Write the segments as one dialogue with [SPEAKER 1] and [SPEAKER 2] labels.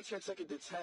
[SPEAKER 1] took it to 10.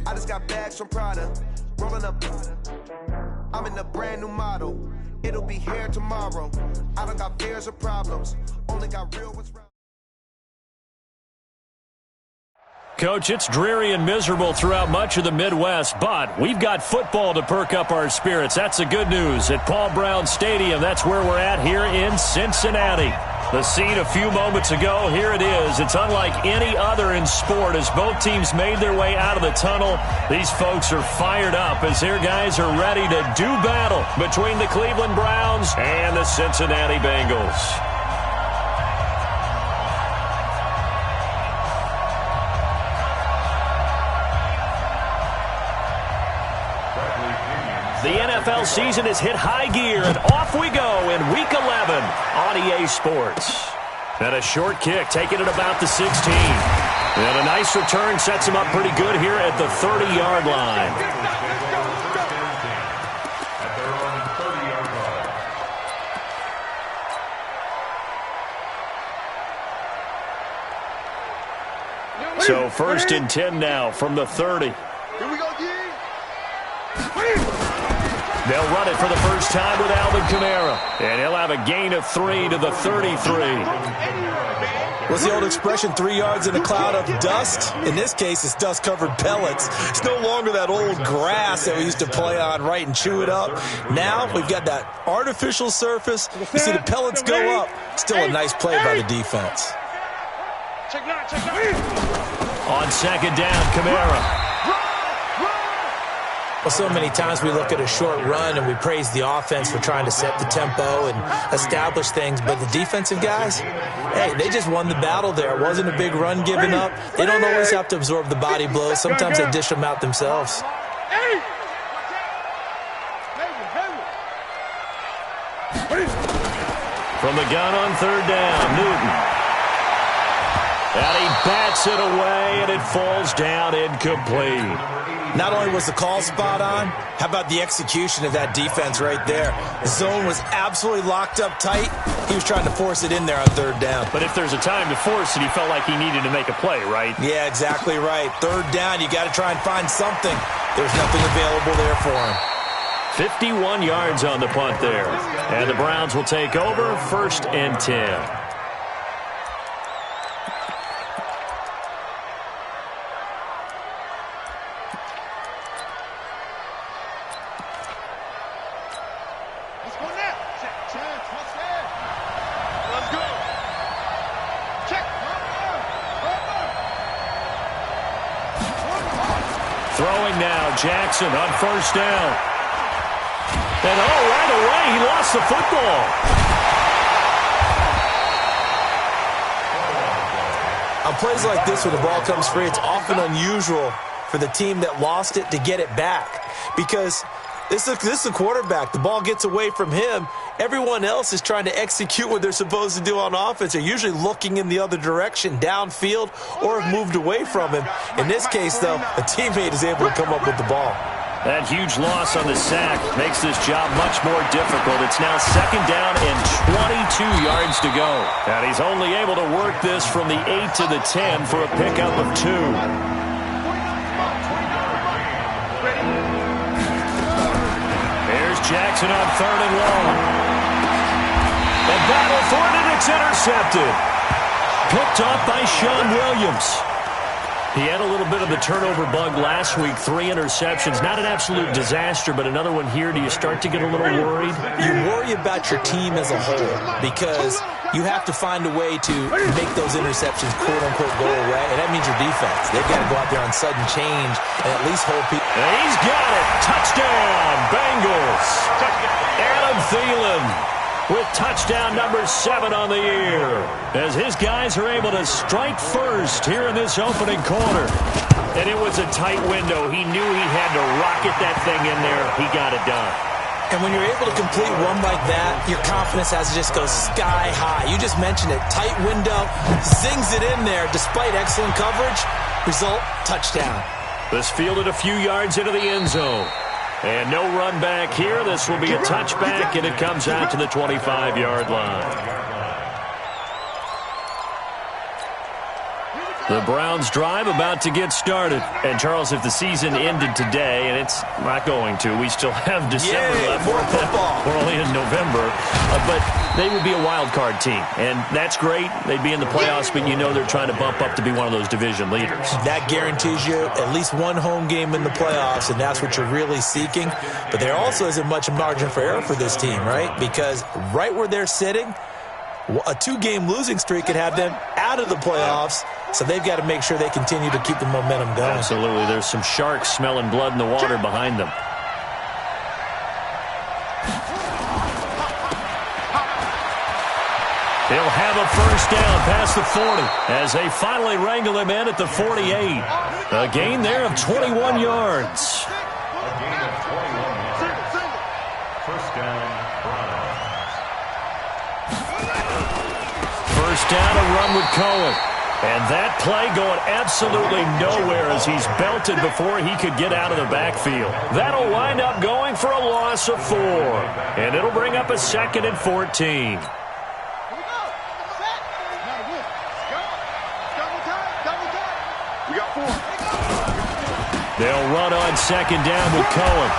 [SPEAKER 2] I just got bags from Prada, rolling up. I'm in a brand new model. It'll be here tomorrow. I don't got fears or problems. Only got real ones.
[SPEAKER 3] Coach, it's dreary and miserable throughout much of the Midwest, but we've got football to perk up our spirits. That's the good news. At Paul Brown Stadium, that's where we're at here in Cincinnati. The scene a few moments ago, here it is. It's unlike any other in sport as both teams made their way out of the tunnel. These folks are fired up as their guys are ready to do battle between the Cleveland Browns and the Cincinnati Bengals. The NFL season has hit high gear, and off we go in Week 11 on EA Sports. And a short kick, taking it about the 16. And a nice return sets him up pretty good here at the 30-yard line. So 1st and 10 now from the 30.
[SPEAKER 1] Here we go,
[SPEAKER 3] They'll run it for the first time with Alvin Kamara. And he'll have a gain of 3 to the 33.
[SPEAKER 4] What's the old expression, 3 yards in a cloud of dust? In this case, it's dust-covered pellets. It's no longer that old grass that we used to play on, right, and chew it up. Now we've got that artificial surface. You see the pellets go up. Still a nice play by the defense.
[SPEAKER 3] On second down, Kamara.
[SPEAKER 4] Well, so many times we look at a short run and we praise the offense for trying to set the tempo and establish things, but the defensive guys, hey, they just won the battle there. It wasn't a big run given up. They don't always have to absorb the body blows. Sometimes they dish them out themselves.
[SPEAKER 3] From the gun on third down, Newton. And he bats it away, and it falls down incomplete.
[SPEAKER 4] Not only was the call spot on, how about the execution of that defense right there? The zone was absolutely locked up tight. He was trying to force it in there on third down.
[SPEAKER 3] But if there's a time to force it, he felt like he needed to make a play, right?
[SPEAKER 4] Yeah, exactly right. Third down, you got to try and find something. There's nothing available there for him.
[SPEAKER 3] 51 yards on the punt there. And the Browns will take over 1st and 10. Throwing now, Jackson on first down. And right away, he lost the football.
[SPEAKER 4] On plays like this where the ball comes free, it's often unusual for the team that lost it to get it back. Because this is a quarterback. The ball gets away from him. Everyone else is trying to execute what they're supposed to do on offense. They're usually looking in the other direction, downfield, or have moved away from him. In this case, though, a teammate is able to come up with the ball.
[SPEAKER 3] That huge loss on the sack makes this job much more difficult. It's now second down and 22 yards to go. And he's only able to work this from the 8 to the 10 for a pickup of 2. Here's Jackson on third and long. The battle for it, and it's intercepted. Picked off by Sean Williams. He had a little bit of the turnover bug last week, 3 interceptions. Not an absolute disaster, but another one here. Do you start to get a little worried?
[SPEAKER 4] You worry about your team as a whole because you have to find a way to make those interceptions, quote-unquote, go away, and that means your defense. They've got to go out there on sudden change and at least hold people.
[SPEAKER 3] And he's got it. Touchdown, Bengals. Adam Thielen with touchdown number 7 on the year, as his guys are able to strike first here in this opening quarter. And it was a tight window. He knew he had to rocket that thing in there. He got it done.
[SPEAKER 4] And when you're able to complete one like that, your confidence has to just go sky high. You just mentioned it. Tight window, zings it in there despite excellent coverage. Result, touchdown.
[SPEAKER 3] This fielded a few yards into the end zone. And no run back here. This will be a touchback, and it comes out to the 25-yard line. The Browns drive about to get started. And, Charles, if the season ended today, and it's not going to, we still have December left.
[SPEAKER 4] More football.
[SPEAKER 3] We're only in November. But they would be a wild card team. And that's great. They'd be in the playoffs, but you know they're trying to bump up to be one of those division leaders.
[SPEAKER 4] That guarantees you at least one home game in the playoffs, and that's what you're really seeking. But there also isn't much margin for error for this team, right? Because right where they're sitting, a 2-game losing streak could have them out of the playoffs, so they've got to make sure they continue to keep the momentum going.
[SPEAKER 3] Absolutely. There's some sharks smelling blood in the water behind them. He'll have a first down past the 40 as they finally wrangle him in at the 48. A gain there of 21 yards. First down, a run with Cohen. And that play going absolutely nowhere as he's belted before he could get out of the backfield. That'll wind up going for a loss of 4. And it'll bring up a 2nd and 14. They'll run on 2nd down with Cohen.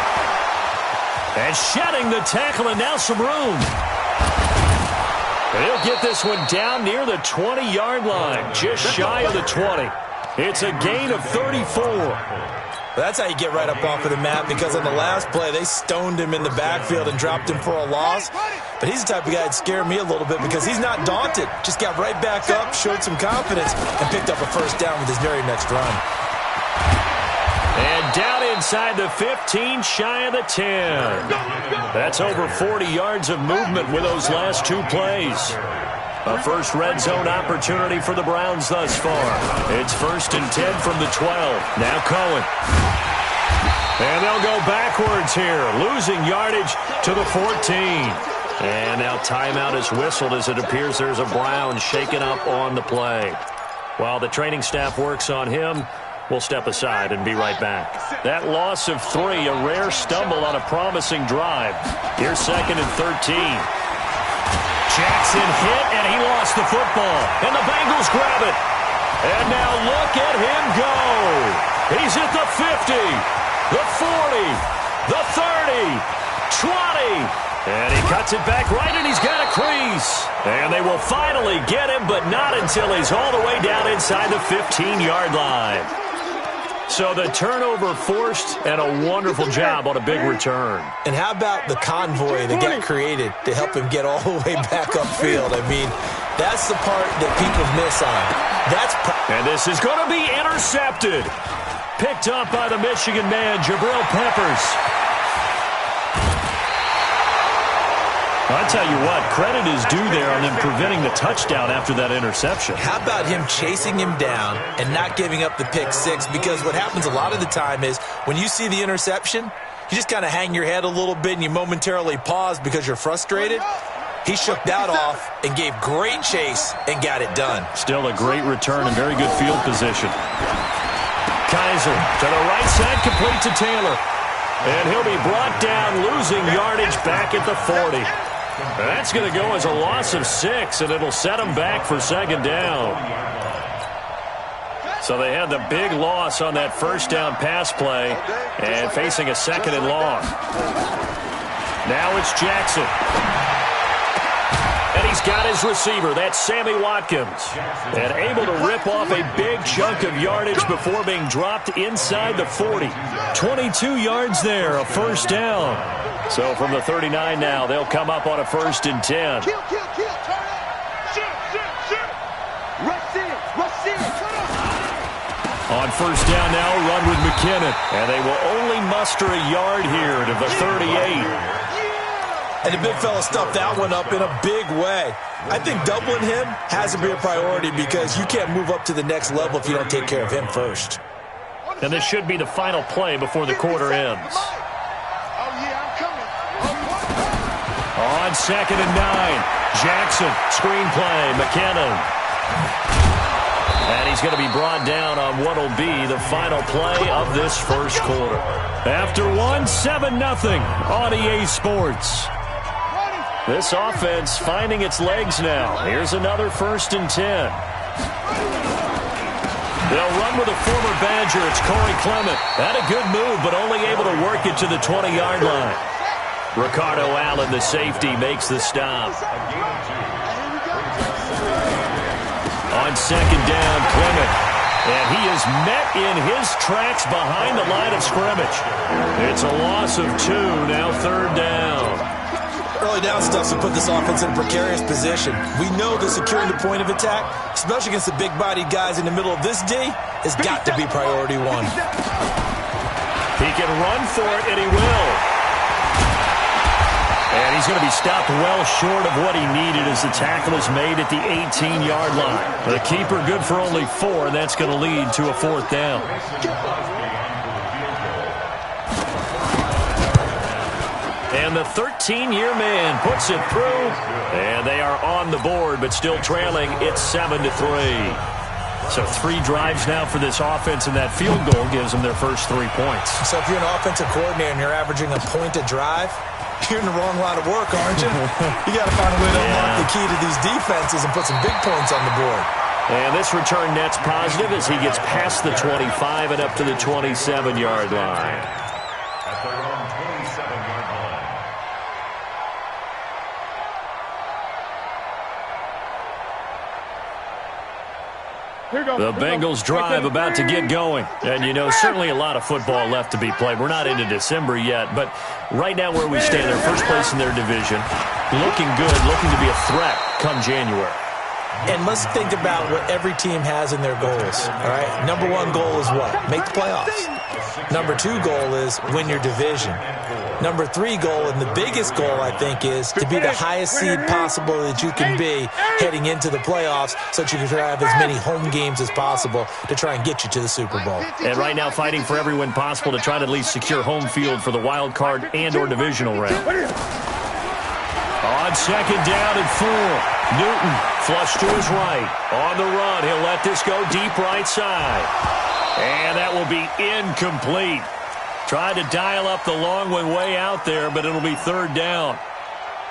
[SPEAKER 3] And shedding the tackle, and now some room. And he'll get this one down near the 20-yard line, just shy of the 20. It's a gain of 34.
[SPEAKER 4] That's how you get right up off of the map, because on the last play, they stoned him in the backfield and dropped him for a loss. But he's the type of guy that scared me a little bit because he's not daunted. Just got right back up, showed some confidence, and picked up a first down with his very next run.
[SPEAKER 3] And down inside the 15, shy of the 10. That's over 40 yards of movement with those last 2 plays. A first red zone opportunity for the Browns thus far. It's 1st and 10 from the 12. Now Cohen. And they'll go backwards here, losing yardage to the 14. And now timeout is whistled as it appears there's a Brown shaken up on the play. While the training staff works on him, we'll step aside and be right back. That loss of 3, a rare stumble on a promising drive. Here's 2nd and 13. Jackson hit, and he lost the football. And the Bengals grab it. And now look at him go. He's at the 50, the 40, the 30, 20. And he cuts it back right, and he's got a crease. And they will finally get him, but not until he's all the way down inside the 15-yard line. So the turnover forced, and a wonderful job on a big return.
[SPEAKER 4] And how about the convoy that got created to help him get all the way back upfield? I mean, that's the part that people miss on. And
[SPEAKER 3] this is going to be intercepted. Picked up by the Michigan man, Jabril Peppers. I tell you what, credit is due there on them preventing the touchdown after that interception.
[SPEAKER 4] How about him chasing him down and not giving up the pick 6? Because what happens a lot of the time is when you see the interception, you just kind of hang your head a little bit and you momentarily pause because you're frustrated. He shook that off and gave great chase and got it done.
[SPEAKER 3] Still a great return and very good field position. Kaiser to the right side, complete to Taylor. And he'll be brought down, losing yardage back at the 40. That's going to go as a loss of 6, and it'll set them back for 2nd down. So they had the big loss on that first down pass play and facing a 2nd and long. Now it's Jackson. And he He's got his receiver. That's Sammy Watkins. And able to rip off a big chunk of yardage before being dropped inside the 40. 22 yards there, a first down. So from the 39 now, they'll come up on a 1st and 10.
[SPEAKER 2] Kill, turn up. Shoot. Rush in.
[SPEAKER 3] On 1st down now, run with McKinnon. And they will only muster a yard here to the 38.
[SPEAKER 4] And the big fella stuffed that one up in a big way. I think doubling him has to be a priority because you can't move up to the next level if you don't take care of him first.
[SPEAKER 3] And this should be the final play before the quarter ends. On 2nd and 9, Jackson, screenplay, McKinnon. And he's going to be brought down on what will be the final play of this first quarter. After 7-0 on EA Sports. This offense finding its legs now. Here's another 1st and 10. They'll run with a former Badger. It's Corey Clement. Had a good move, but only able to work it to the 20-yard line. Ricardo Allen, the safety, makes the stop. On 2nd down, Clement. And he is met in his tracks behind the line of scrimmage. It's a loss of 2, now 3rd down.
[SPEAKER 4] Early down stuff to put this offense in a precarious position. We know that securing the point of attack, especially against the big-bodied guys in the middle of this D, has got to be priority 1.
[SPEAKER 3] He can run for it, and he will. And he's going to be stopped well short of what he needed as the tackle is made at the 18-yard line. The keeper good for only 4, and that's going to lead to a 4th down. And the 13-year man puts it through, and they are on the board, but still trailing. It's 7-3. So 3 drives now for this offense, and that field goal gives them their first 3 points.
[SPEAKER 4] So if you're an offensive coordinator and you're averaging a point a drive, you're in the wrong line of work, aren't you? You got to find a way to unlock the key to these defenses and put some big points on the board.
[SPEAKER 3] And this return net's positive as he gets past the 25 and up to the 27-yard line. The Bengals drive about to get going. And, you know, certainly a lot of football left to be played. We're not into December yet, but right now where we stand, they're first place in their division. Looking good, looking to be a threat come January.
[SPEAKER 4] And let's think about what every team has in their goals, all right? Number 1 goal is what? Make the playoffs. Number 2 goal is win your division. Number 3 goal, and the biggest goal, I think, is to be the highest seed possible that you can be heading into the playoffs so that you can have as many home games as possible to try and get you to the Super Bowl.
[SPEAKER 3] And right now fighting for every win possible to try to at least secure home field for the wild card and or divisional round. On 2nd down and 4, Newton flush to his right. On the run, he'll let this go deep right side. And that will be incomplete. Tried to dial up the long one way out there, but it'll be 3rd down.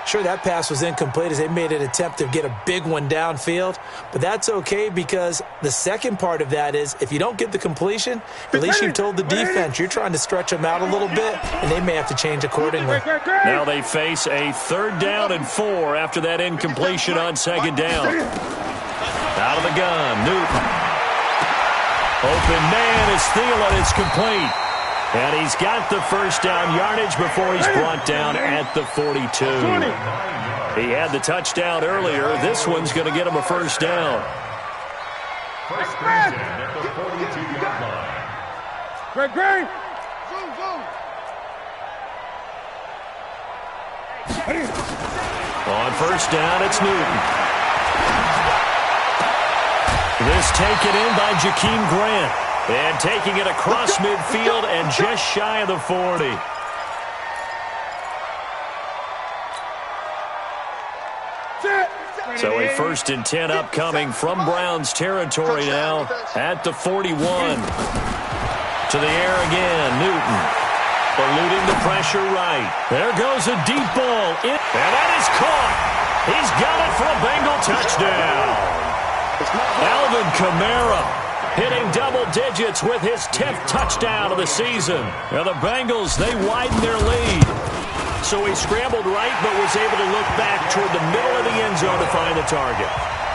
[SPEAKER 4] Sure, that pass was incomplete as they made an attempt to get a big one downfield, but that's okay because the second part of that is if you don't get the completion, at least you've told the defense you're trying to stretch them out a little bit, and they may have to change accordingly.
[SPEAKER 3] Now they face a 3rd down and 4 after that incompletion on 2nd down. Out of the gun, Newton. Open man is Thielen. It's complete. And he's got the first down yardage before he's brought down at the 42. He had the touchdown earlier. This one's going to get him a first down.
[SPEAKER 1] First down at the 42-yard line. Great.
[SPEAKER 3] On first down, it's Newton. This taken in by Jakeem Grant. And taking it across midfield and just shy of the 40. So a 1st and 10 upcoming from Browns territory now at the 41. To the air again, Newton. Eluding the pressure right. There goes a deep ball. And that is caught. He's got it for a Bengal touchdown. Alvin Kamara hitting double digits with his 10th touchdown of the season. Now the Bengals, they widen their lead. So he scrambled right, but was able to look back toward the middle of the end zone to find the target.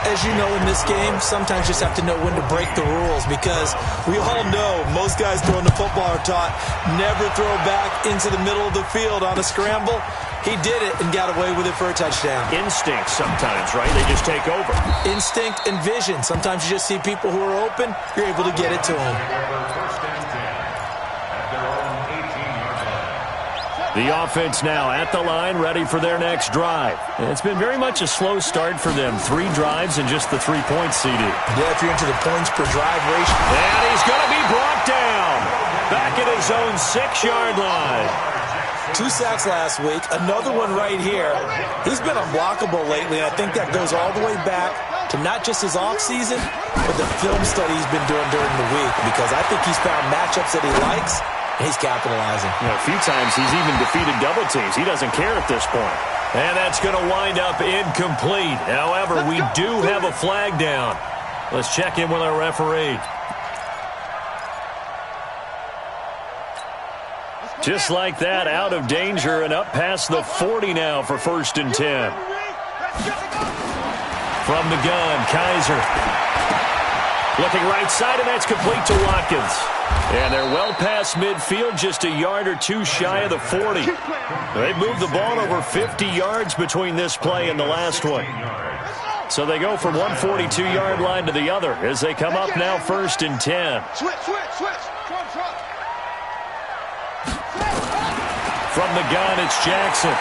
[SPEAKER 4] As you know, in this game, sometimes you just have to know when to break the rules, because we all know most guys throwing the football are taught never throw back into the middle of the field on a scramble. He did it and got away with it for a touchdown.
[SPEAKER 3] Instinct sometimes, right? They just take over.
[SPEAKER 4] Instinct and vision. Sometimes you just see people who are open, you're able to get it to them.
[SPEAKER 3] The offense now at the line, ready for their next drive. It's been very much a slow start for them. 3 drives and just the 3-point CD.
[SPEAKER 4] Yeah, if you're into the points per drive ratio.
[SPEAKER 3] And he's going to be brought down. Back at his own 6-yard line.
[SPEAKER 4] 2 sacks last week, another one right here. He's been unblockable lately, and I think that goes all the way back to not just his offseason, but the film study he's been doing during the week, because I think he's found matchups that he likes. He's capitalizing.
[SPEAKER 3] A few times he's even defeated double teams. He doesn't care at this point. And that's going to wind up incomplete. However, we do have a flag down. Let's check in with our referee. Just like that, out of danger and up past the 40 now for 1st and 10. From the gun, Kaiser. Looking right side, and that's complete to Watkins. And they're well past midfield, just a yard or 2 shy of the 40. They've moved the ball over 50 yards between this play and the last one. So they go from one 42-yard line to the other as they come up now 1st and 10.
[SPEAKER 5] Switch.
[SPEAKER 3] From the gun, it's Jackson.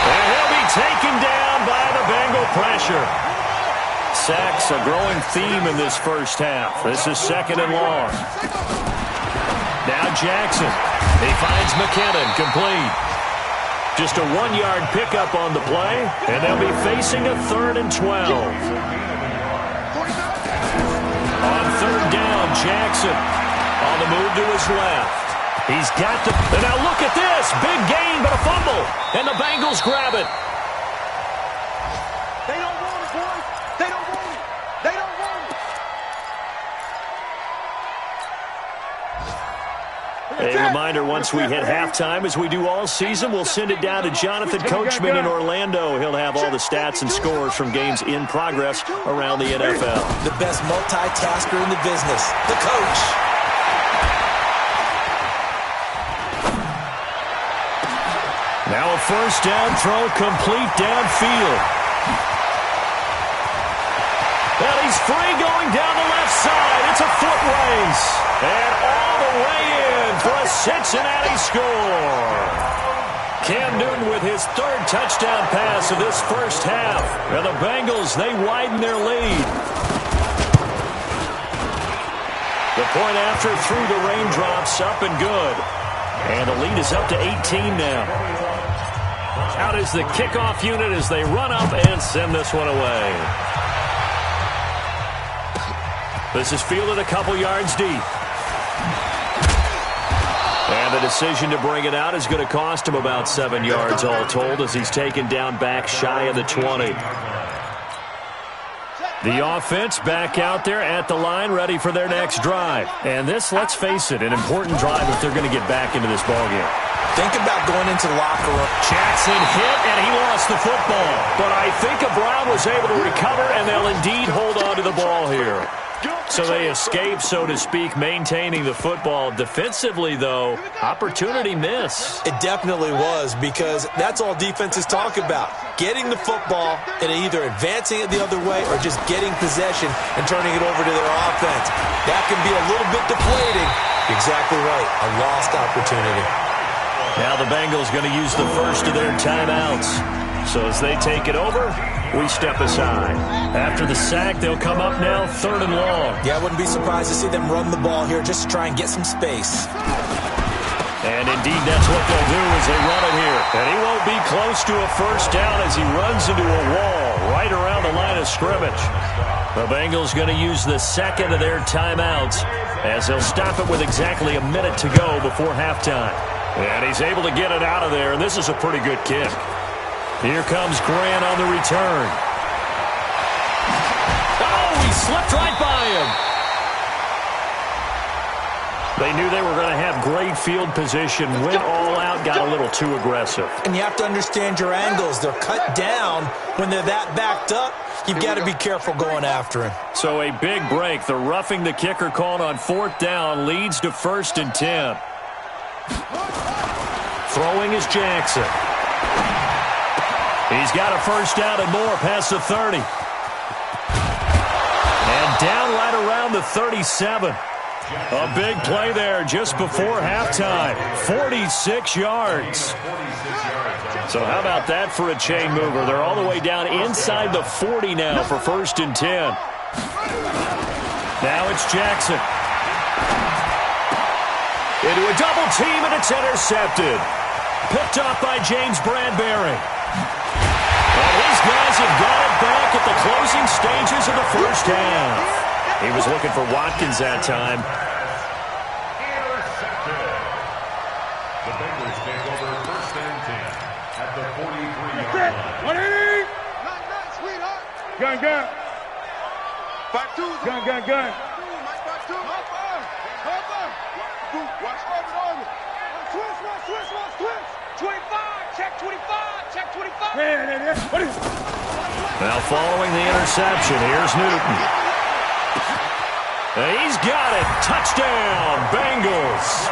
[SPEAKER 3] And he'll be taken down by the Bengal pressure. Sacks, a growing theme in this first half. This is 2nd and long. Now Jackson. He finds McKinnon, complete. Just a 1-yard pickup on the play, and they'll be facing a 3rd and 12. On 3rd down, Jackson. On the move to his left. He's got to... And now look at this. Big gain, but a fumble. And the Bengals grab it.
[SPEAKER 5] They don't want it, boys. They don't want it. They don't want it.
[SPEAKER 3] A reminder, once we hit halftime, as we do all season, we'll send it down to Jonathan Coachman in Orlando. He'll have all the stats and scores from games in progress around the NFL.
[SPEAKER 4] The best multitasker in the business, the coach.
[SPEAKER 3] Now a 1st down throw, complete downfield. And he's free going down the left side. It's a foot race. And all the way in for a Cincinnati score. Cam Newton with his 3rd touchdown pass of this first half. And the Bengals, they widen their lead. The point after through the raindrops, up and good. And the lead is up to 18 now. Out is the kickoff unit as they run up and send this one away. This is fielded a couple yards deep. And the decision to bring it out is going to cost him about 7 yards all told as he's taken down back shy of the 20. The offense back out there at the line, ready for their next drive. And this, let's face it, an important drive if they're going to get back into this ballgame.
[SPEAKER 4] Think about going into the locker room.
[SPEAKER 3] Jackson hit, and he lost the football. But I think Brown was able to recover, and they'll indeed hold on to the ball here. So they escape, so to speak, maintaining the football. Defensively, though, opportunity miss.
[SPEAKER 4] It definitely was, because that's all defenses talk about. Getting the football and either advancing it the other way or just getting possession and turning it over to their offense. That can be a little bit deflating. Exactly right. A lost opportunity.
[SPEAKER 3] Now the Bengals going to use the first of their timeouts. So as they take it over, we step aside. After the sack, they'll come up now 3rd and long.
[SPEAKER 4] Yeah, I wouldn't be surprised to see them run the ball here just to try and get some space.
[SPEAKER 3] And indeed, that's what they'll do as they run it here. And he won't be close to a 1st down as he runs into a wall right around the line of scrimmage. The Bengals going to use the 2nd of their timeouts as they'll stop it with exactly a minute to go before halftime. And he's able to get it out of there, and this is a pretty good kick. Here comes Grant on the return. Oh, he slipped right by him. They knew they were going to have great field position, went all out, got a little too aggressive.
[SPEAKER 4] And you have to understand your angles. They're cut down when they're that backed up. You've got to be careful going after him.
[SPEAKER 3] So a big break. The roughing the kicker called on 4th down leads to 1st and 10. Throwing is Jackson. He's got a 1st down and more past the 30. And down right around the 37. A big play there just before halftime. 46 yards. So how about that for a chain mover? They're all the way down inside the 40 now for 1st and 10. Now it's Jackson. Into a double team, and it's intercepted. Picked off by James Bradbury. And his guys have got it back at the closing stages of the first half. He was looking for Watkins that time.
[SPEAKER 1] Intercepted. The Bengals take over 1st and 10 at the 43-yard line.
[SPEAKER 5] 180. Sweetheart.
[SPEAKER 6] Gun.
[SPEAKER 5] 5-2.
[SPEAKER 6] Gun.
[SPEAKER 5] Mike 5-2. Watch over on you. Switch. 25. Check 25. Check 25.
[SPEAKER 6] What is it?
[SPEAKER 3] Now following the interception, here's Newton. He's got it. Touchdown, Bengals.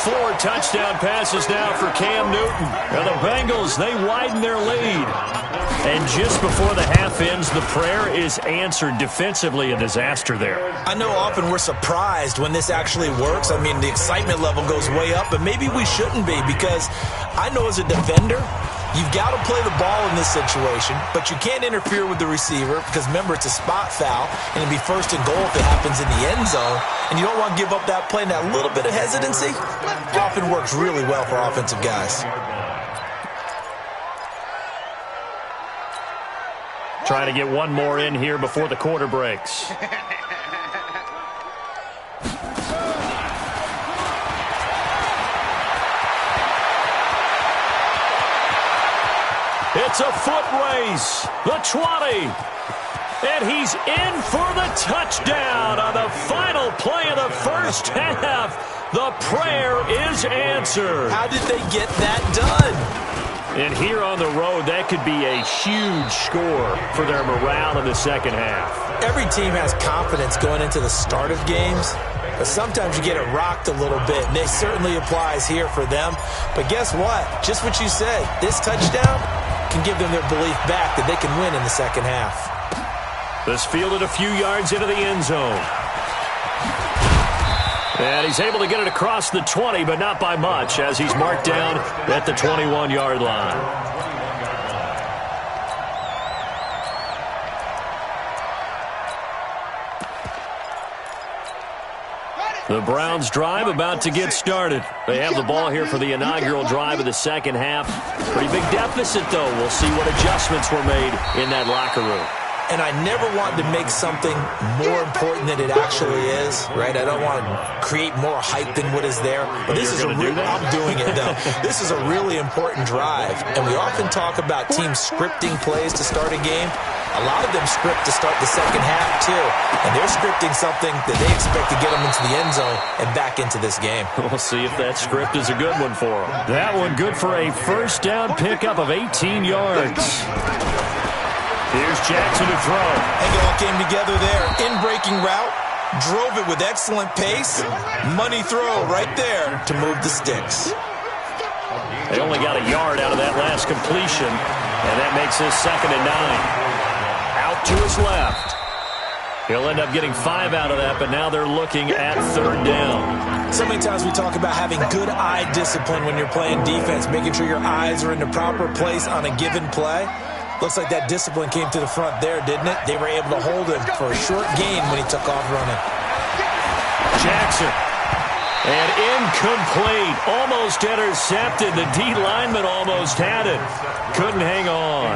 [SPEAKER 3] 4 touchdown passes now for Cam Newton. Now the Bengals, they widen their lead. And just before the half ends, the prayer is answered. Defensively, a disaster there.
[SPEAKER 4] I know often we're surprised when this actually works. I mean, the excitement level goes way up, but maybe we shouldn't be, because I know as a defender, you've got to play the ball in this situation, but you can't interfere with the receiver because, remember, it's a spot foul, and it'll be 1st and goal if it happens in the end zone, and you don't want to give up that play. And that little bit of hesitancy often works really well for offensive guys.
[SPEAKER 3] Trying to get one more in here before the quarter breaks. It's a foot race. The 20. And he's in for the touchdown on the final play of the first half. The prayer is answered.
[SPEAKER 4] How did they get that done?
[SPEAKER 3] And here on the road, that could be a huge score for their morale in the second half.
[SPEAKER 4] Every team has confidence going into the start of games, but sometimes you get it rocked a little bit, and it certainly applies here for them. But guess what? Just what you said, this touchdown can give them their belief back that they can win in the second half.
[SPEAKER 3] This fielded a few yards into the end zone. And he's able to get it across the 20, but not by much, as he's marked down at the 21-yard line. The Browns drive about to get started. They have the ball here for the inaugural drive of the second half. Pretty big deficit, though. We'll see what adjustments were made in that locker room.
[SPEAKER 4] And I never want to make something more important than it actually is, right? I don't want to create more hype than what is there. But this is I'm doing it, though. This is a really important drive. And we often talk about teams scripting plays to start a game. A lot of them script to start the second half, too. And they're scripting something that they expect to get them into the end zone and back into this game.
[SPEAKER 3] We'll see if that script is a good one for them. That one good for a first down pickup of 18 yards. Here's Jackson to throw.
[SPEAKER 4] And it all came together there. In-breaking route. Drove it with excellent pace. Money throw right there to move the sticks.
[SPEAKER 3] They only got a yard out of that last completion, and that makes this 2nd and 9. Out to his left. He'll end up getting 5 out of that, but now they're looking at 3rd down.
[SPEAKER 4] So many times we talk about having good eye discipline when you're playing defense, making sure your eyes are in the proper place on a given play. Looks like that discipline came to the front there, didn't it? They were able to hold him for a short gain when he took off running.
[SPEAKER 3] Jackson. And incomplete. Almost intercepted. The D lineman almost had it. Couldn't hang on.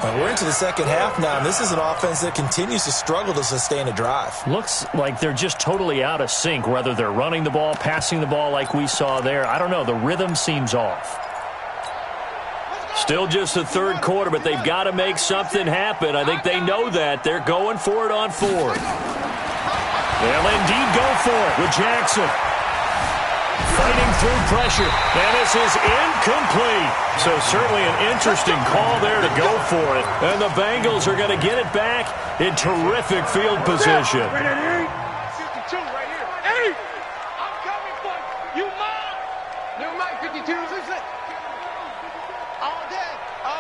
[SPEAKER 4] Well, we're into the second half now, and this is an offense that continues to struggle to sustain a drive.
[SPEAKER 3] Looks like they're just totally out of sync, whether they're running the ball, passing the ball like we saw there. I don't know. The rhythm seems off. Still just the 3rd quarter, but they've got to make something happen. I think they know that. They're going for it on 4th. They'll indeed go for it with Jackson. Fighting through pressure. And this is incomplete. So certainly an interesting call there to go for it. And the Bengals are going to get it back in terrific field position.
[SPEAKER 5] 52 right here. 8! I'm coming for you. You mine. You mine, 52. All day.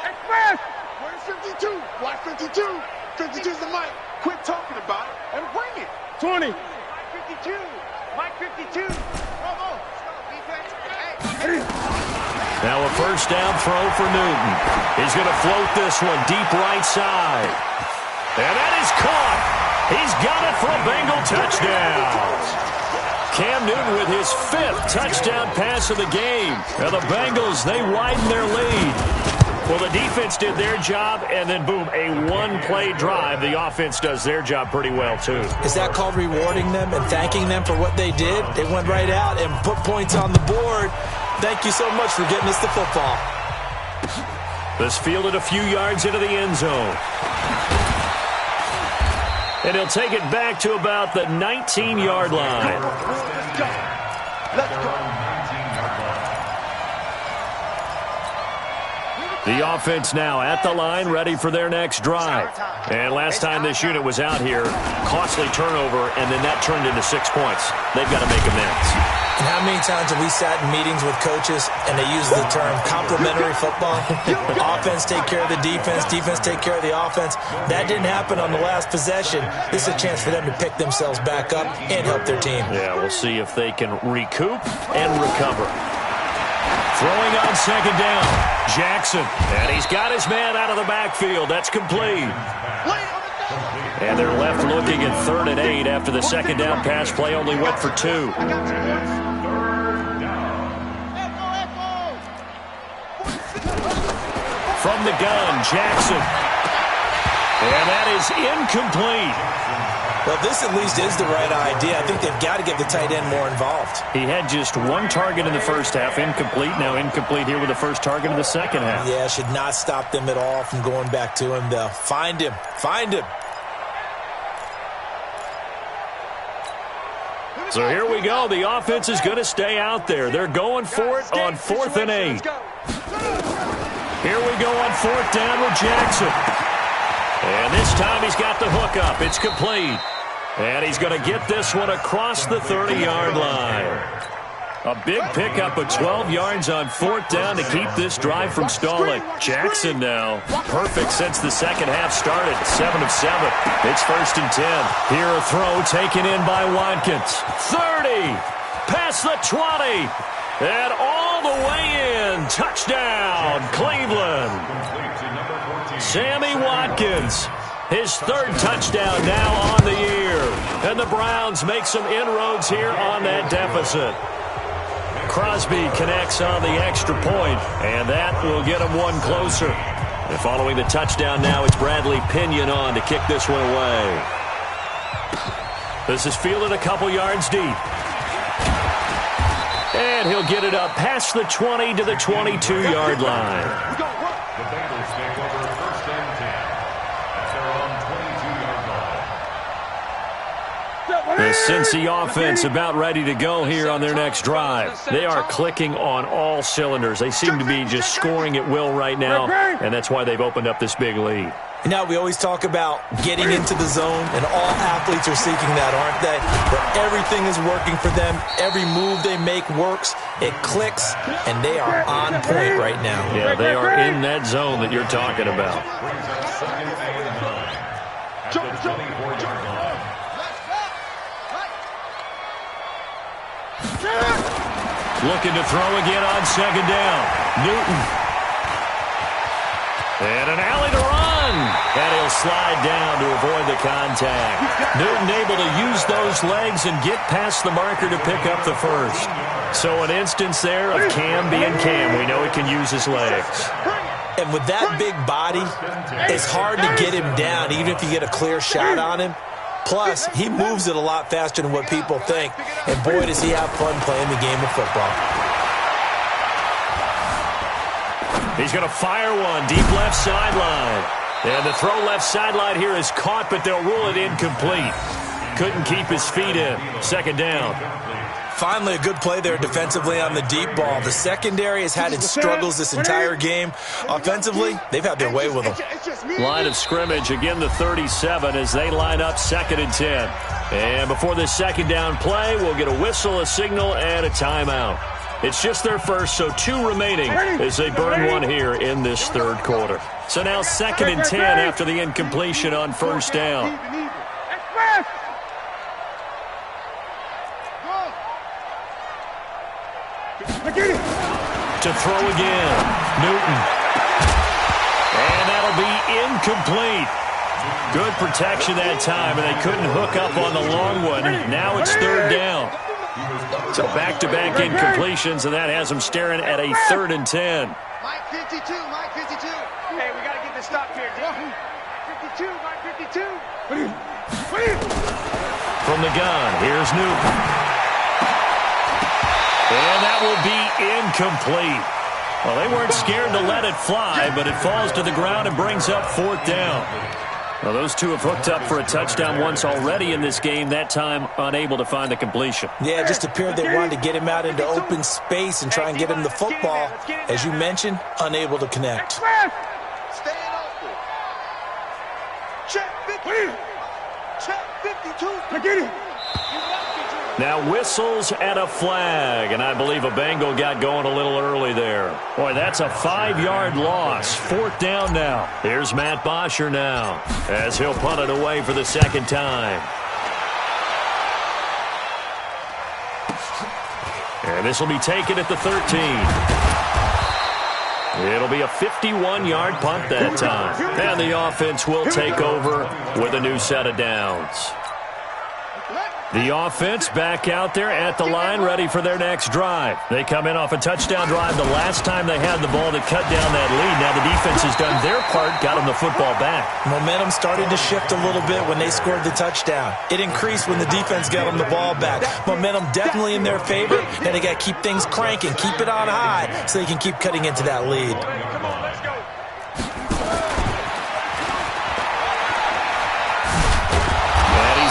[SPEAKER 5] Express. Where's 52? Watch 52. 52's the mic. Quit talking about it and bring it. 20. Mike 52. Mike 52. Bravo.
[SPEAKER 3] Now a first down throw for Newton. He's going to float this one deep right side. And that is caught. He's got it for a Bengal touchdown. Cam Newton with his 5th touchdown pass of the game. Now the Bengals, they widen their lead. Well, the defense did their job, and then, boom, a one-play drive. The offense does their job pretty well, too.
[SPEAKER 4] Is that called rewarding them and thanking them for what they did? They went right out and put points on the board. Thank you so much for getting us the football.
[SPEAKER 3] This fielded a few yards into the end zone. And he'll take it back to about the 19-yard line.
[SPEAKER 5] Let's go. Let's go.
[SPEAKER 3] The offense now at the line, ready for their next drive. And last time this unit was out here, costly turnover, and then that turned into 6 points. They've got to make amends.
[SPEAKER 4] And how many times have we sat in meetings with coaches and they use the term complementary football? Offense take care of the defense, defense take care of the offense. That didn't happen on the last possession. This is a chance for them to pick themselves back up and help their team.
[SPEAKER 3] Yeah, we'll see if they can recoup and recover. Throwing on second down, Jackson. And he's got his man out of the backfield. That's complete. And they're left looking at 3rd and 8 after the second down pass play only went for 2. From the gun, Jackson. And that is incomplete.
[SPEAKER 4] Well, this at least is the right idea. I think they've got to get the tight end more involved.
[SPEAKER 3] He had just 1 target in the first half, incomplete. Now incomplete here with the first target in the second half.
[SPEAKER 4] Yeah, should not stop them at all from going back to him, though. Find him. Find him.
[SPEAKER 3] So here we go. The offense is going to stay out there. They're going for it on 4th and 8. Here we go on 4th down with Jackson. And this time he's got the hook up. It's complete. And he's going to get this one across the 30-yard line. A big pickup of 12 yards on 4th down to keep this drive from stalling. Jackson now, perfect since the second half started. 7 of 7. It's 1st and 10. Here a throw taken in by Watkins. 30. Past the 20. And all the way in. Touchdown, Cleveland. Sammy Watkins. His 3rd touchdown now on the year. And the Browns make some inroads here on that deficit. Crosby connects on the extra point, and that will get him one closer. And following the touchdown now, it's Bradley Pinion on to kick this one away. This is fielded a couple yards deep. And he'll get it up past the 20 to the 22-yard line.
[SPEAKER 1] The Bengals take over 1st and 10 at their own 22-yard line.
[SPEAKER 3] The Cincy offense about ready to go here on their next drive. They are clicking on all cylinders. They seem to be just scoring at will right now, and that's why they've opened up this big lead.
[SPEAKER 4] You know, we always talk about getting into the zone, and all athletes are seeking that, aren't they? Where everything is working for them. Every move they make works. It clicks, and they are on point right now.
[SPEAKER 3] Yeah, they are in that zone that you're talking about. Looking to throw again on second down. Newton. And an alley to run. And he'll slide down to avoid the contact. Newton able to use those legs and get past the marker to pick up the first. So an instance there of Cam being Cam. We know he can use his legs.
[SPEAKER 4] And with that big body, it's hard to get him down, even if you get a clear shot on him. Plus, he moves it a lot faster than what people think. And boy, does he have fun playing the game of football.
[SPEAKER 3] He's going to fire one deep left sideline. And the throw left sideline here is caught, but they'll rule it incomplete. couldn't keep his feet in. Second down.
[SPEAKER 4] Finally, a good play there defensively on the deep ball. The secondary has had its struggles this entire game. Offensively, they've had their way with them.
[SPEAKER 3] Line of scrimmage, again the 37 as they line up 2nd and 10. And before this second down play, we'll get a whistle, a signal, and a timeout. It's just their first, so 2 remaining as they burn one here in this third quarter. So now 2nd and 10 after the incompletion on first down. To throw again, Newton. And that'll be incomplete. Good protection that time, and they couldn't hook up on the long one. Now it's 3rd down. So back-to-back incompletions, and that has them staring at a 3rd and 10.
[SPEAKER 5] Mike 52, Mike 52. Hey, we got to get this stop here, dude. Mike 52, Mike 52.
[SPEAKER 3] From the gun, here's Newton. And that will be incomplete. Well, they weren't scared to let it fly, but it falls to the ground and brings up 4th down. Well, those two have hooked up for a touchdown once already in this game, that time unable to find the completion.
[SPEAKER 4] Yeah, it just appeared they wanted to get him out into open space and try and get him the football. As you mentioned, unable to connect.
[SPEAKER 5] Staying open. Check 50. Check 52. Get it.
[SPEAKER 3] Now whistles and a flag, and I believe a Bengal got going a little early there. Boy, that's a 5-yard loss. 4th down now. Here's Matt Bosher now as he'll punt it away for the second time. And this will be taken at the 13. It'll be a 51-yard punt that time. And the offense will take over with a new set of downs. The offense back out there at the line, ready for their next drive. They come in off a touchdown drive the last time they had the ball to cut down that lead. Now the defense has done their part, got them the football back.
[SPEAKER 4] Momentum started to shift a little bit when they scored the touchdown. It increased when the defense got them the ball back. Momentum definitely in their favor. Now they got to keep things cranking, keep it on high so they can keep cutting into that lead.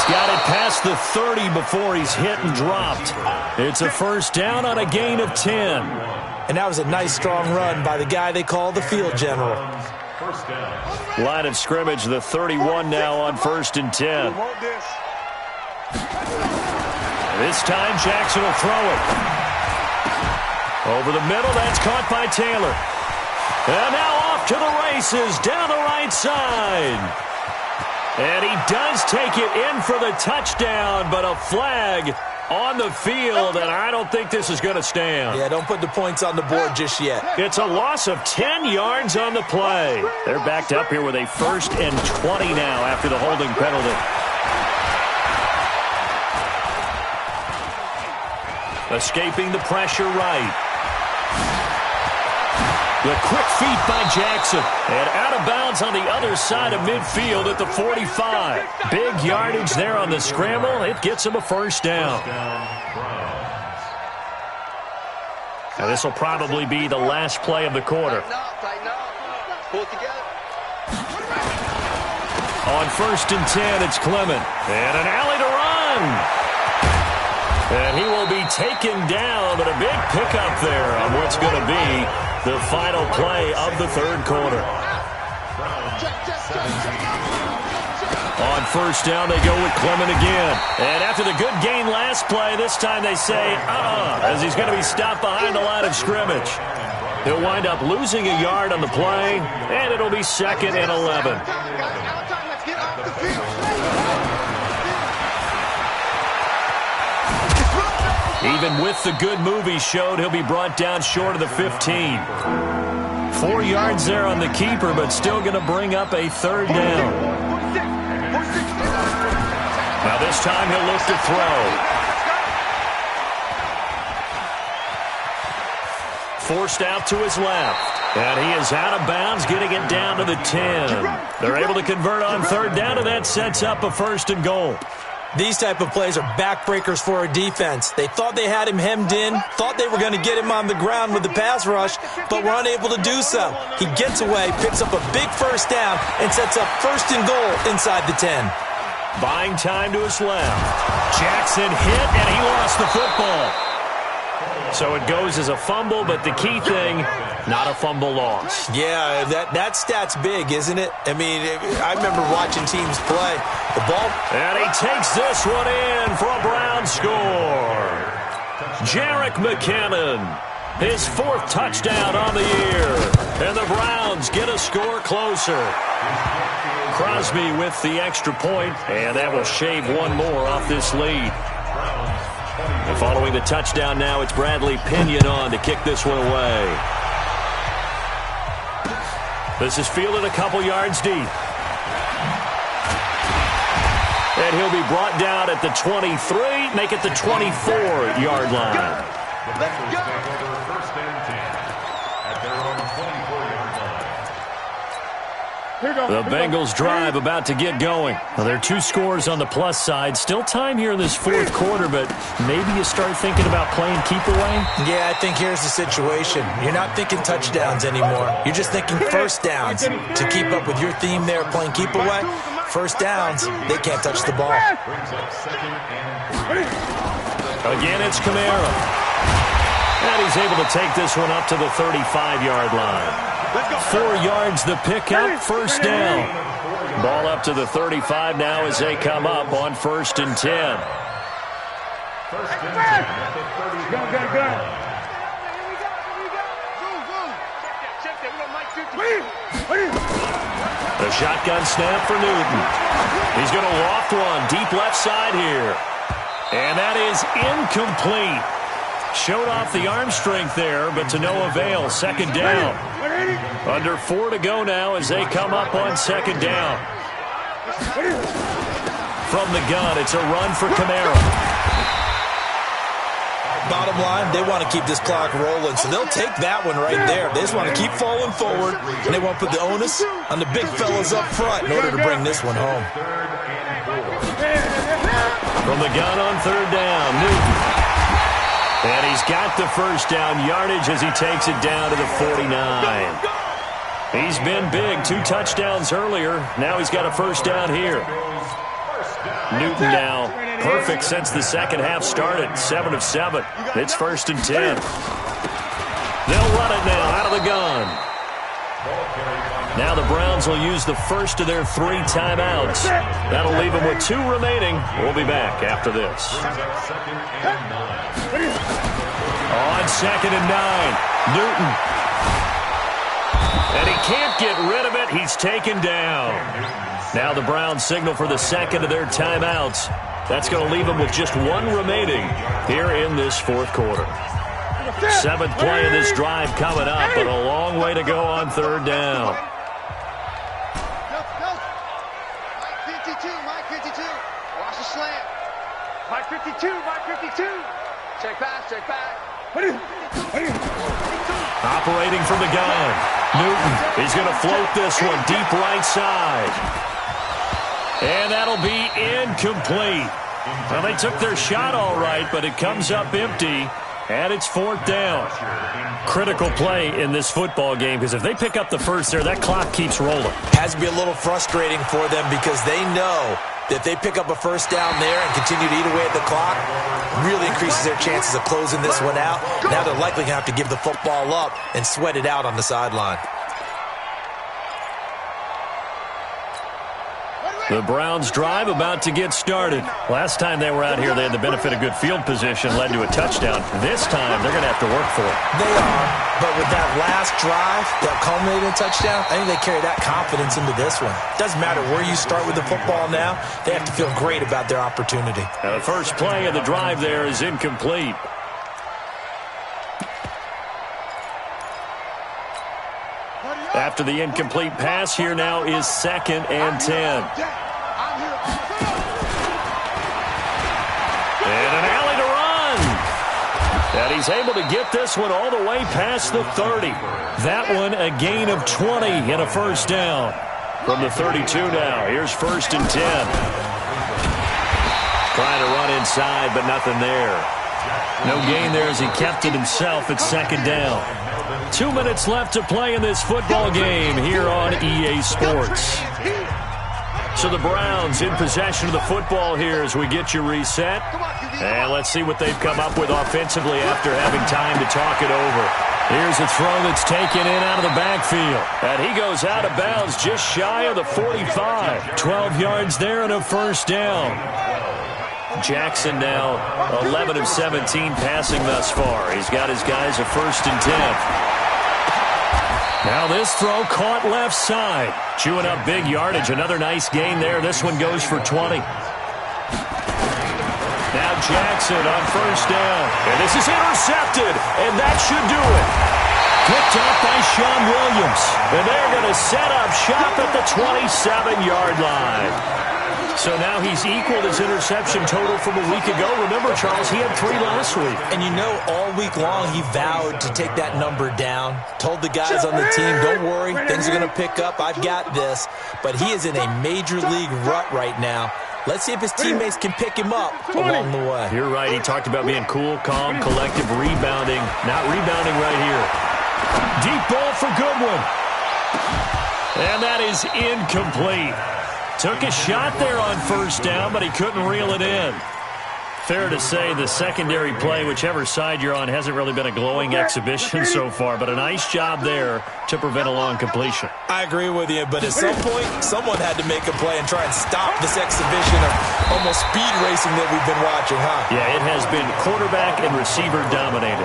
[SPEAKER 3] Got it past the 30 before he's hit and dropped. It's a 1st down on a gain of 10.
[SPEAKER 4] And that was a nice, strong run by the guy they call the field general.
[SPEAKER 3] Line of scrimmage, the 31 now on 1st and 10. This time Jackson will throw it. Over the middle, that's caught by Taylor. And now off to the races down the right side. And he does take it in for the touchdown, but a flag on the field, and I don't think this is going to stand.
[SPEAKER 4] Yeah, don't put the points on the board just yet.
[SPEAKER 3] It's a loss of 10 yards on the play. They're backed up here with a 1st and 20 now after the holding penalty. Escaping the pressure right. The quick feet by Jackson. And out of bounds on the other side of midfield at the 45. Big yardage there on the scramble. It gets him a 1st down. Now this will probably be the last play of the quarter. On 1st and 10, it's Clement. And an alley to run. And he will be taken down, but a big pickup there on what's going to be the final play of the third quarter. On 1st down, they go with Clement again. And after the good gain last play, this time they say, as he's going to be stopped behind the line of scrimmage. He'll wind up losing a yard on the play, and it'll be 2nd and 11. Even with the good move he showed, he'll be brought down short of the 15. 4 yards there on the keeper, but still going to bring up a 3rd down. Now this time he'll look to throw. Forced out to his left. And he is out of bounds, getting it down to the 10. They're able to convert on 3rd down, and that sets up a 1st and goal.
[SPEAKER 4] These type of plays are backbreakers for a defense. They thought they had him hemmed in, thought they were going to get him on the ground with the pass rush, but were unable to do so. He gets away, picks up a big 1st down, and sets up 1st and goal inside the 10.
[SPEAKER 3] Buying time to his left. Jackson hit, and he lost the football. So it goes as a fumble, but the key thing, not a fumble loss.
[SPEAKER 4] Yeah, that stat's big, isn't it? I mean, I remember watching teams play. The ball.
[SPEAKER 3] And he takes this one in for a Brown score. Jerick McKinnon, his 4th touchdown on the year. And the Browns get a score closer. Crosby with the extra point, and that will shave one more off this lead. And following the touchdown now, it's Bradley Pinion on to kick this one away. This is fielded a couple yards deep. And he'll be brought down at the 23, make it the 24-yard line.
[SPEAKER 1] Let's go. First and 10 at their own 24-yard line.
[SPEAKER 3] The Bengals drive about to get going. Well, there are 2 scores on the plus side. Still time here in this 4th quarter, but maybe you start thinking about playing keep away?
[SPEAKER 4] Yeah, I think here's the situation. You're not thinking touchdowns anymore. You're just thinking first downs. To keep up with your theme there, playing keep away, first downs, they can't touch the ball.
[SPEAKER 3] Again, it's Kamara. And he's able to take this one up to the 35-yard line. 4 yards the pickup, first down. Ball up to the 35 now as they come up on 1st and 10.
[SPEAKER 1] First and 10 at the 35.
[SPEAKER 3] The shotgun snap for Newton. He's going to loft one deep left side here. And that is incomplete. Showed off the arm strength there, but to no avail. 2nd down. Under 4 to go now as they come up on 2nd down. From the gun, it's a run for Kamara.
[SPEAKER 4] Bottom line, they want to keep this clock rolling, so they'll take that one right there. They just want to keep falling forward, and they want to put the onus on the big fellas up front in order to bring this one home.
[SPEAKER 3] From the gun on 3rd down, Newton. And he's got the first down yardage as he takes it down to the 49. He's been big, 2 touchdowns earlier. Now he's got a first down here. Newton now perfect since the second half started, 7 of 7. It's 1st and 10. They'll run it now out of the gun. Now the Browns will use the first of their 3 timeouts. That'll leave them with 2 remaining. We'll be back after this. On 2nd and 9, Newton. And he can't get rid of it. He's taken down. Now the Browns signal for the 2nd of their timeouts. That's going to leave them with just 1 remaining here in this 4th quarter. 7th play of this drive coming up, but a long way to go on 3rd down.
[SPEAKER 5] Mike 52. Watch the slant. Mike 52. Check back.
[SPEAKER 3] Operating from the gun. Newton is going to float this one deep right side. And that'll be incomplete. Well, they took their shot all right, but it comes up empty. And it's 4th down. Critical play in this football game, because if they pick up the first there, that clock keeps rolling.
[SPEAKER 4] Has to be a little frustrating for them because they know that if they pick up a first down there and continue to eat away at the clock, really increases their chances of closing this one out. Now they're likely going to have to give the football up and sweat it out on the sideline.
[SPEAKER 3] The Browns drive about to get started. Last time they were out here, they had the benefit of good field position, led to a touchdown. This time, they're going to have to work for it.
[SPEAKER 4] They are, but with that last drive that culminated in a touchdown, I think they carry that confidence into this one. Doesn't matter where you start with the football now, they have to feel great about their opportunity.
[SPEAKER 3] Now, the first play of the drive there is incomplete. After the incomplete pass, here now is 2nd and 10. And an alley to run. And he's able to get this one all the way past the 30. That one a gain of 20 and a first down. From the 32 now, here's 1st and 10. Trying to run inside, but nothing there. No gain there as he kept it himself at 2nd down. 2 minutes left to play in this football game here on EA Sports. So the Browns in possession of the football here as we get you reset. And let's see what they've come up with offensively after having time to talk it over. Here's a throw that's taken in out of the backfield. And he goes out of bounds just shy of the 45. 12 yards there and a first down. Jackson now 11 of 17 passing thus far. He's got his guys a 1st and 10. Now this throw caught left side. Chewing up big yardage. Another nice gain there. This one goes for 20. Now Jackson on 1st down. And this is intercepted. And that should do it. Picked up by Sean Williams. And they're going to set up shop at the 27-yard line. So now he's equaled his interception total from a week ago. Remember, Charles, he had 3 last week.
[SPEAKER 4] And you know, all week long he vowed to take that number down. Told the guys on the team, don't worry, things are going to pick up. I've got this. But he is in a major league rut right now. Let's see if his teammates can pick him up along the way.
[SPEAKER 3] You're right. He talked about being cool, calm, collective, rebounding. Not rebounding right here. Deep ball for Goodwin. And that is incomplete. Took a shot there on 1st down, but he couldn't reel it in. Fair to say the secondary play, whichever side you're on, hasn't really been a glowing exhibition so far, but a nice job there to prevent a long completion.
[SPEAKER 4] I agree with you, but at some point, someone had to make a play and try and stop this exhibition of almost speed racing that we've been watching, huh?
[SPEAKER 3] Yeah, it has been quarterback and receiver dominated.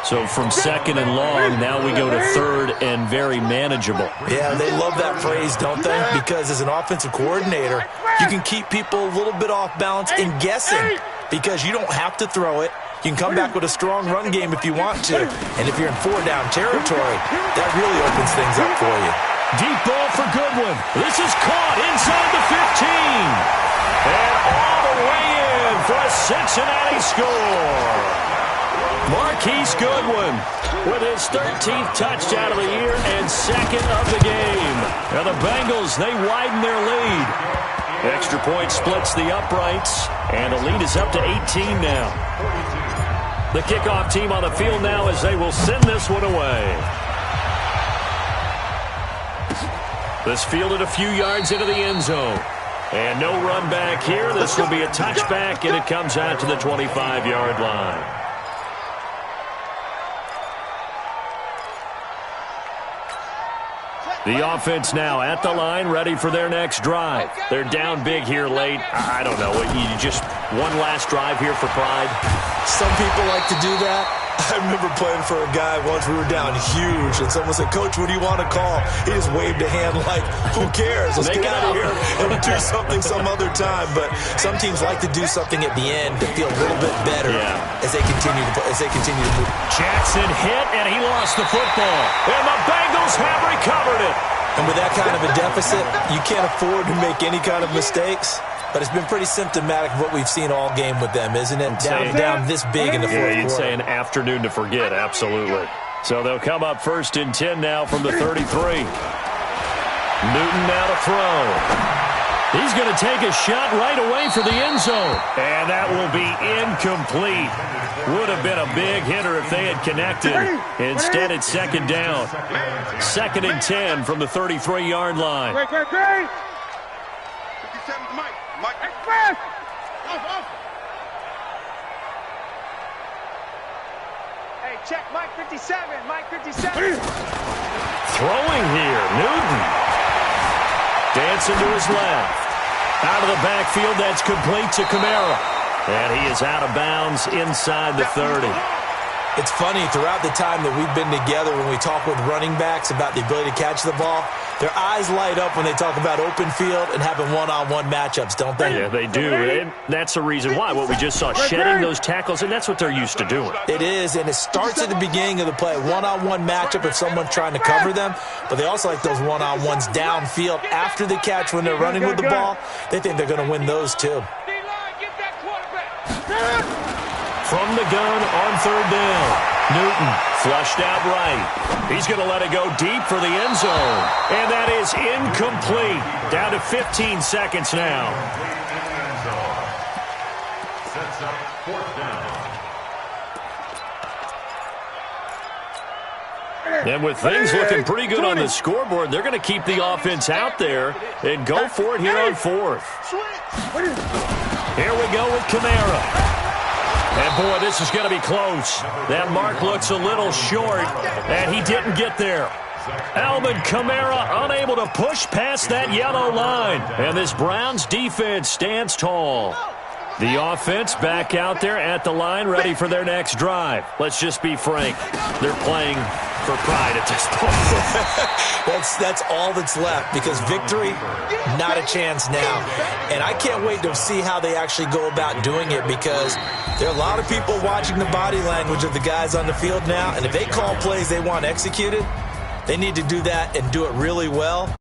[SPEAKER 3] So from 2nd and long, now we go to 3rd and very manageable.
[SPEAKER 4] Yeah, they love that phrase, don't they? Because as an offensive coordinator, you can keep people a little bit off balance and guessing because you don't have to throw it. You can come back with a strong run game if you want to. And if you're in 4-down territory, that really opens things up for you.
[SPEAKER 3] Deep ball for Goodwin. This is caught inside the 15. And all the way in for a Cincinnati score. Marquise Goodwin with his 13th touchdown of the year and 2nd of the game. Now the Bengals, they widen their lead. Extra point splits the uprights, and the lead is up to 18 now. The kickoff team on the field now as they will send this one away. This fielded a few yards into the end zone. And no run back here. This will be a touchback, and it comes out to the 25-yard line. The offense now at the line, ready for their next drive. They're down big here late. I don't know. You just one last drive here for pride?
[SPEAKER 4] Some people like to do that. I remember playing for a guy once. We were down huge, and someone said, "Coach, what do you want to call?" He just waved a hand like, "Who cares? Let's get out of here and do something some other time." But some teams like to do something at the end to feel a little bit better as they continue to move.
[SPEAKER 3] Jackson hit, and he lost the football. And the Bengals have recovered it.
[SPEAKER 4] And with that kind of a deficit, you can't afford to make any kind of mistakes. But it's been pretty symptomatic of what we've seen all game with them, isn't it? Down this big in the fourth quarter.
[SPEAKER 3] Yeah, you'd say an afternoon to forget, absolutely. So they'll come up 1st and 10 now from the 33. Newton now to throw. He's going to take a shot right away for the end zone. And that will be incomplete. Would have been a big hitter if they had connected. Instead, it's 2nd down. 2nd and 10 from the 33-yard line.
[SPEAKER 5] Great. Mike. Express! Off. Hey, check Mike 57. Mike 57.
[SPEAKER 3] Throwing here, Newton. Dancing to his left. Out of the backfield, that's complete to Kamara. And he is out of bounds inside the 30.
[SPEAKER 4] It's funny, throughout the time that we've been together, when we talk with running backs about the ability to catch the ball, their eyes light up when they talk about open field and having one-on-one matchups, don't they?
[SPEAKER 3] Yeah, they do. And that's the reason why. What we just saw, shedding those tackles, and that's what they're used to doing.
[SPEAKER 4] It is, and it starts at the beginning of the play. One-on-one matchup if someone's trying to cover them, but they also like those one-on-ones downfield after the catch when they're running with the ball. They think they're going to win those, too.
[SPEAKER 3] From the gun on 3rd down. Newton flushed out right. He's going to let it go deep for the end zone. And that is incomplete. Down to 15 seconds now.
[SPEAKER 1] Sets up 4th down.
[SPEAKER 3] And with things looking pretty good on the scoreboard, they're going to keep the offense out there and go for it here on fourth. Here we go with Kamara. And, boy, this is going to be close. That mark looks a little short, and he didn't get there. Alvin Kamara unable to push past that yellow line. And this Browns defense stands tall. The offense back out there at the line, ready for their next drive. Let's just be frank. They're playing for pride at this point.
[SPEAKER 4] That's all that's left, because victory, not a chance now. And I can't wait to see how they actually go about doing it, because there are a lot of people watching the body language of the guys on the field now, and if they call plays they want executed, they need to do that and do it really well.